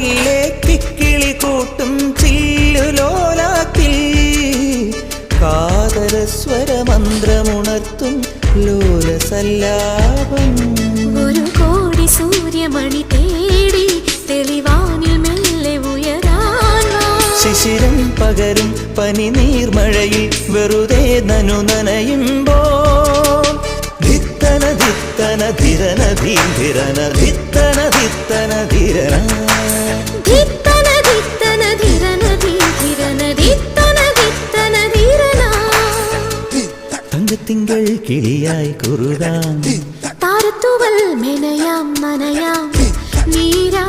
മെല്ലെ കിക്കിളി കൂട്ടും ചില്ലുലോലാക്കിൽ കാതരസ്വരമന്ത്രമുണർത്തും ലോലസല്ലാപം. ഒരു കോടി സൂര്യമണി തേടി തെളിവാനിൽ മെല്ലെ ഉയരാൻ ശിശിരം പകരും പനി നീർമഴയിൽ വെറുതെ നനു നനയുമ്പോൾ ധിത്തന ധിത്തന ധിരന ധീരന ധിത്തന ധിത്തന ധിരന ധിത്തന ധിത്തന ധിരന ധീരന ധിത്തന ധിത്തന ധിരന. തങ്കത്തിങ്കൾ കിളിയായി കുറുതാം താരത്തുവൽ മെനയാം നനയാം നീരാ